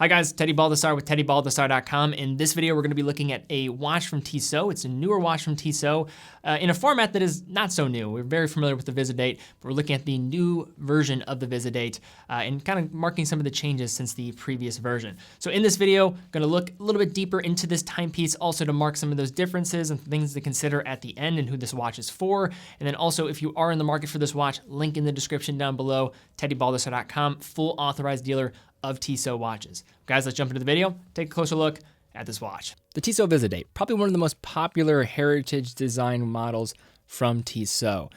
Hi guys, Teddy Baldassarre with TeddyBaldassarre.com. In this video, we're going to be looking at a watch from Tissot. It's a newer watch from Tissot in a format that is not so new. We're very familiar with the Visodate, but we're looking at the new version of the Visodate and kind of marking some of the changes since the previous version. So in this video, going to look a little bit deeper into this timepiece, also to mark some of those differences and things to consider at the end and who this watch is for. And then also, if you are in the market for this watch, link in the description down below, TeddyBaldassarre.com, full authorized dealer of Tissot watches. Guys, let's jump into the video, take a closer look at this watch. The Tissot Visodate, probably one of the most popular heritage design models from Tissot.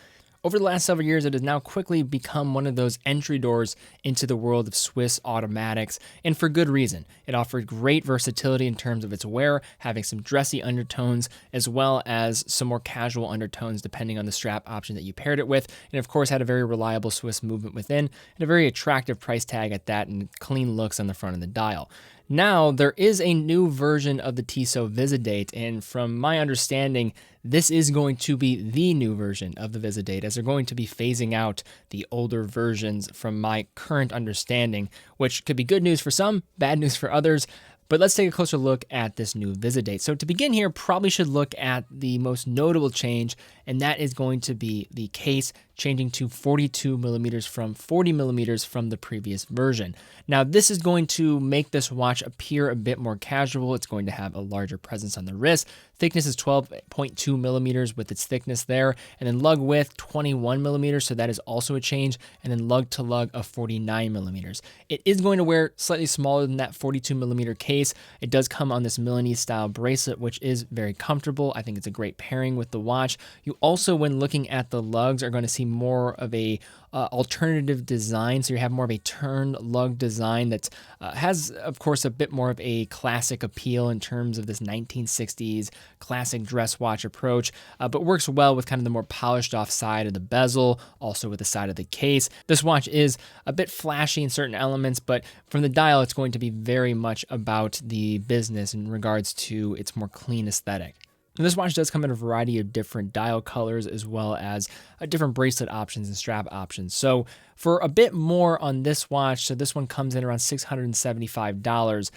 Over the last several years, it has now quickly become one of those entry doors into the world of Swiss automatics, and for good reason. It offered great versatility in terms of its wear, having some dressy undertones, as well as some more casual undertones depending on the strap option that you paired it with, and of course had a very reliable Swiss movement within, and a very attractive price tag at that, and clean looks on the front of the dial. Now, there is a new version of the Tissot Visodate, and from my understanding, this is going to be the new version of the Visodate, as they're going to be phasing out the older versions from my current understanding, which could be good news for some, bad news for others. But let's take a closer look at this new Visodate. So to begin here, probably should look at the most notable change, and that is going to be the case changing to 42 millimeters from 40 millimeters from the previous version. Now, this is going to make this watch appear a bit more casual. It's going to have a larger presence on the wrist. Thickness is 12.2 millimeters with its thickness there, and then lug width 21 millimeters, so that is also a change, and then lug to lug of 49 millimeters. It is going to wear slightly smaller than that 42 millimeter case. It does come on this Milanese style bracelet, which is very comfortable. I think it's a great pairing with the watch. You also, when looking at the lugs, are going to see more of a alternative design. So you have more of a turned lug design that has, of course, a bit more of a classic appeal in terms of this 1960s classic dress watch approach, but works well with kind of the more polished off side of the bezel, also with the side of the case. This watch is a bit flashy in certain elements, but from the dial, it's going to be very much about the business in regards to its more clean aesthetic. And this watch does come in a variety of different dial colors, as well as different bracelet options and strap options. So for a bit more on this watch, so this one comes in around $675.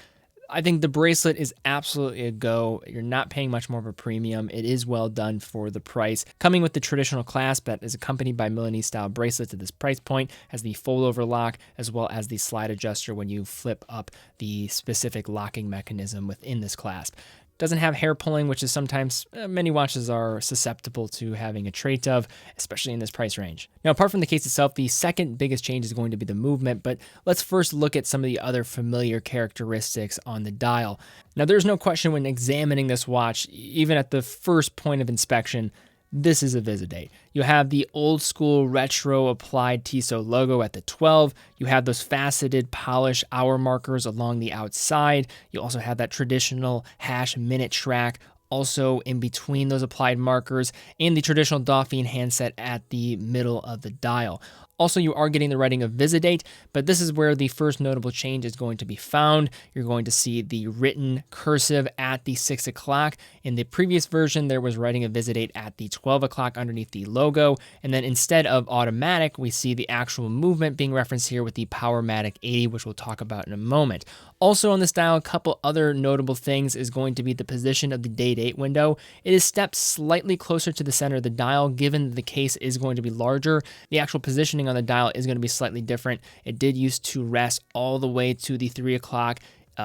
I think the bracelet is absolutely a go. You're not paying much more of a premium. It is well done for the price. Coming with the traditional clasp that is accompanied by Milanese style bracelets at this price point, has the fold over lock, as well as the slide adjuster when you flip up the specific locking mechanism within this clasp. Doesn't have hair pulling, which is sometimes many watches are susceptible to having a trait of, especially in this price range. Now, apart from the case itself, the second biggest change is going to be the movement, but let's first look at some of the other familiar characteristics on the dial. Now, there's no question when examining this watch, even at the first point of inspection, this is a Visodate. You have the old school retro applied Tissot logo at the 12. You have those faceted polish hour markers along the outside. You also have that traditional hash minute track also in between those applied markers, and the traditional Dauphine handset at the middle of the dial. Also, you are getting the writing of Visodate, but this is where the first notable change is going to be found. You're going to see the written cursive at the 6 o'clock. In the previous version, there was writing of Visodate at the 12 o'clock underneath the logo. And then instead of automatic, we see the actual movement being referenced here with the Powermatic 80, which we'll talk about in a moment. Also on this dial, a couple other notable things is going to be the position of the day-date window. It is stepped slightly closer to the center of the dial, given that the case is going to be larger. The actual positioning on the dial is going to be slightly different. It did used to rest all the way to the 3 o'clock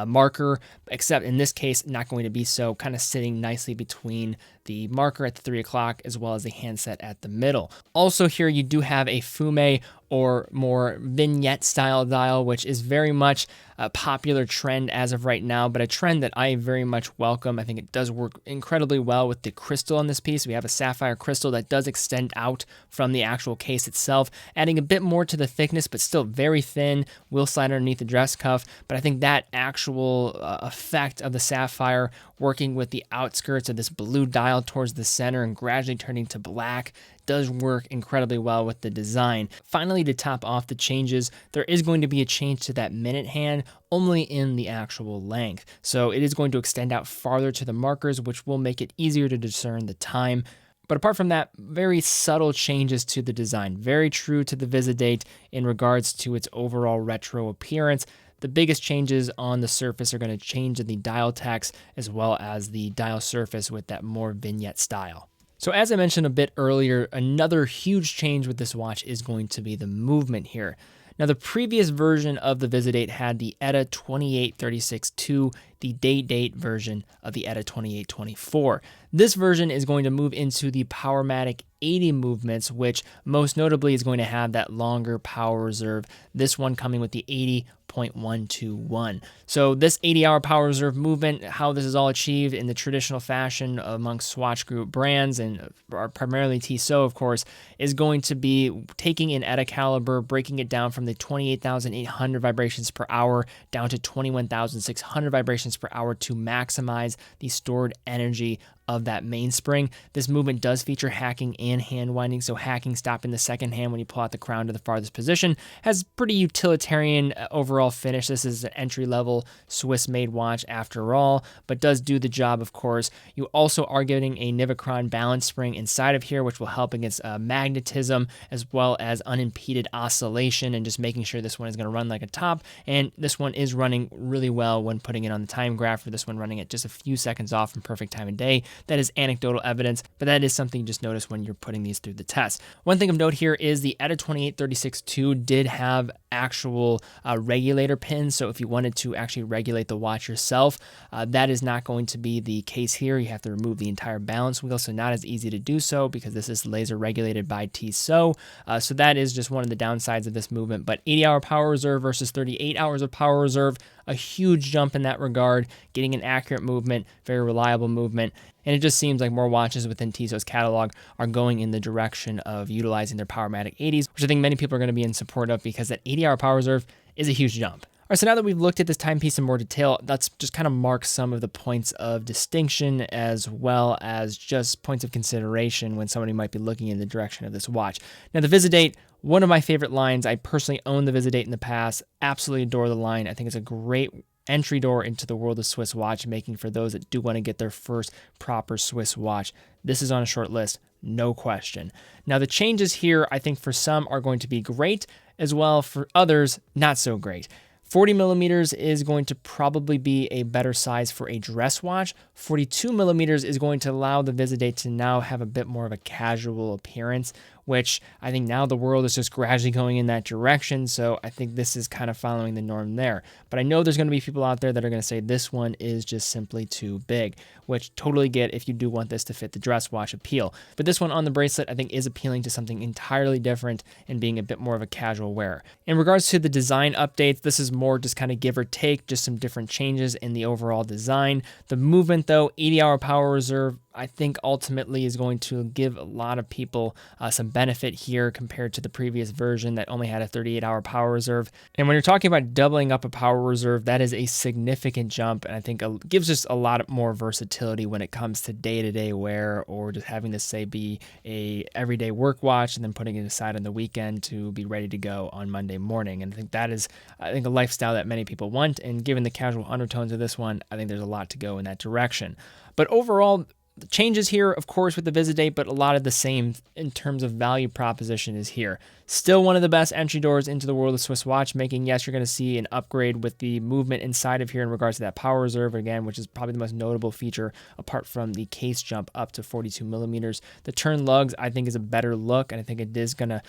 marker, except in this case, not going to be so, kind of sitting nicely between the marker at the 3 o'clock as well as the handset at the middle. Also here, you do have a fume or more vignette style dial, which is very much a popular trend as of right now, but a trend that I very much welcome. I think it does work incredibly well with the crystal on this piece. We have a sapphire crystal that does extend out from the actual case itself, adding a bit more to the thickness, but still very thin, will slide underneath the dress cuff. But I think that actual effect of the sapphire working with the outskirts of this blue dial towards the center and gradually turning to black does work incredibly well with the design. Finally, to top off the changes, there is going to be a change to that minute hand, only in the actual length. So it is going to extend out farther to the markers, which will make it easier to discern the time. But apart from that, very subtle changes to the design, very true to the Visodate in regards to its overall retro appearance. the biggest changes on the surface are going to change in the dial text as well as the dial surface with that more vignette style. So as I mentioned a bit earlier, another huge change with this watch is going to be the movement here. Now, the previous version of the Visodate had the ETA 2836-2, the date version of the ETA 2824. This version is going to move into the Powermatic 80 movements, which most notably is going to have that longer power reserve. This one coming with the 80.121. So this 80-hour power reserve movement, how this is all achieved in the traditional fashion amongst Swatch Group brands and primarily Tissot, of course, is going to be taking an ETA caliber, breaking it down from the 28,800 vibrations per hour down to 21,600 vibrations per hour to maximize the stored energy of that mainspring. This movement does feature hacking and hand winding, so hacking stopping the second hand when you pull out the crown to the farthest position has pretty utilitarian overall finish. This is an entry-level Swiss-made watch after all, but does do the job, of course. You also are getting a Nivacron balance spring inside of here, which will help against magnetism as well as unimpeded oscillation and just making sure this one is going to run like a top. And this one is running really well when putting it on the time graph, for this one running at just a few seconds off from perfect time of day. That is anecdotal evidence, but that is something you just notice when you're putting these through the test. One thing of note here is the ETA 2836-2 did have actual regulator pins, so if you wanted to actually regulate the watch yourself, that is not going to be the case here. You have to remove the entire balance wheel, so not as easy to do so because this is laser regulated by Tissot. So that is just one of the downsides of this movement, but 80-hour power reserve versus 38 hours of power reserve, a huge jump in that regard, getting an accurate movement, very reliable movement. And it just seems like more watches within Tissot's catalog are going in the direction of utilizing their Powermatic 80s, which I think many people are going to be in support of because that 80-hour power reserve is a huge jump. All right, so now that we've looked at this timepiece in more detail, let's just kind of mark some of the points of distinction as well as just points of consideration when somebody might be looking in the direction of this watch. Now, the Visodate, one of my favorite lines. I personally owned the Visodate in the past, absolutely adore the line. I think it's a great entry door into the world of Swiss watchmaking for those that do want to get their first proper Swiss watch. This is on a short list, no question. Now, the changes here, I think for some are going to be great, as well for others, not so great. 40 millimeters is going to probably be a better size for a dress watch. 42 millimeters is going to allow the Visodate to now have a bit more of a casual appearance, which I think now the world is just gradually going in that direction. So I think this is kind of following the norm there. But I know there's going to be people out there that are going to say this one is just simply too big, which totally get if you do want this to fit the dress watch appeal. But this one on the bracelet, I think, is appealing to something entirely different and being a bit more of a casual wear. In regards to the design updates, this is more just kind of give or take, just some different changes in the overall design. The movement, though, 80-hour power reserve, I think ultimately is going to give a lot of people some benefit here compared to the previous version that only had a 38-hour power reserve. And when you're talking about doubling up a power reserve, that is a significant jump, and I think it gives us a lot more versatility when it comes to day-to-day wear, or just having this, say, be a everyday work watch and then putting it aside on the weekend to be ready to go on Monday morning. And I think that is, a lifestyle that many people want, and given the casual undertones of this one, I think there's a lot to go in that direction. But overall, the changes here, of course, with the Visodate, but a lot of the same in terms of value proposition is here. Still one of the best entry doors into the world of Swiss watchmaking. Yes, you're going to see an upgrade with the movement inside of here in regards to that power reserve, again, which is probably the most notable feature apart from the case jump up to 42 millimeters. The turn lugs, I think, is a better look, and I think it is going to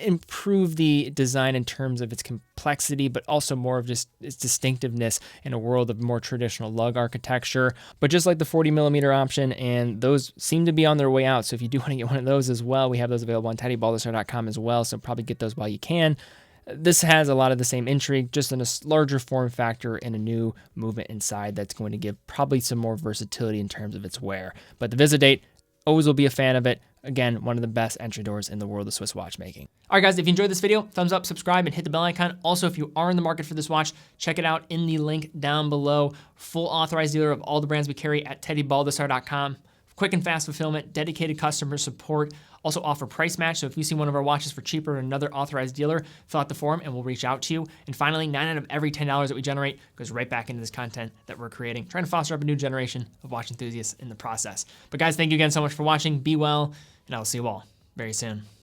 improve the design in terms of its complexity, but also more of just its distinctiveness in a world of more traditional lug architecture. But just like the 40 millimeter option, and those seem to be on their way out, so if you do want to get one of those as well, we have those available on Baldassarre.com as well, so probably get those while you can. This has a lot of the same intrigue, just in a larger form factor and a new movement inside that's going to give probably some more versatility in terms of its wear. But the Visodate, always will be a fan of it. Again, one of the best entry doors in the world of Swiss watchmaking. All right, guys, if you enjoyed this video, thumbs up, subscribe, and hit the bell icon. Also, if you are in the market for this watch, check it out in the link down below. Full authorized dealer of all the brands we carry at TeddyBaldassarre.com. Quick and fast fulfillment, dedicated customer support. Also offer price match, so if you see one of our watches for cheaper than another authorized dealer, fill out the form and we'll reach out to you. And finally, 9 out of every $10 that we generate goes right back into this content that we're creating, trying to foster up a new generation of watch enthusiasts in the process. But guys, thank you again so much for watching. Be well, and I'll see you all very soon.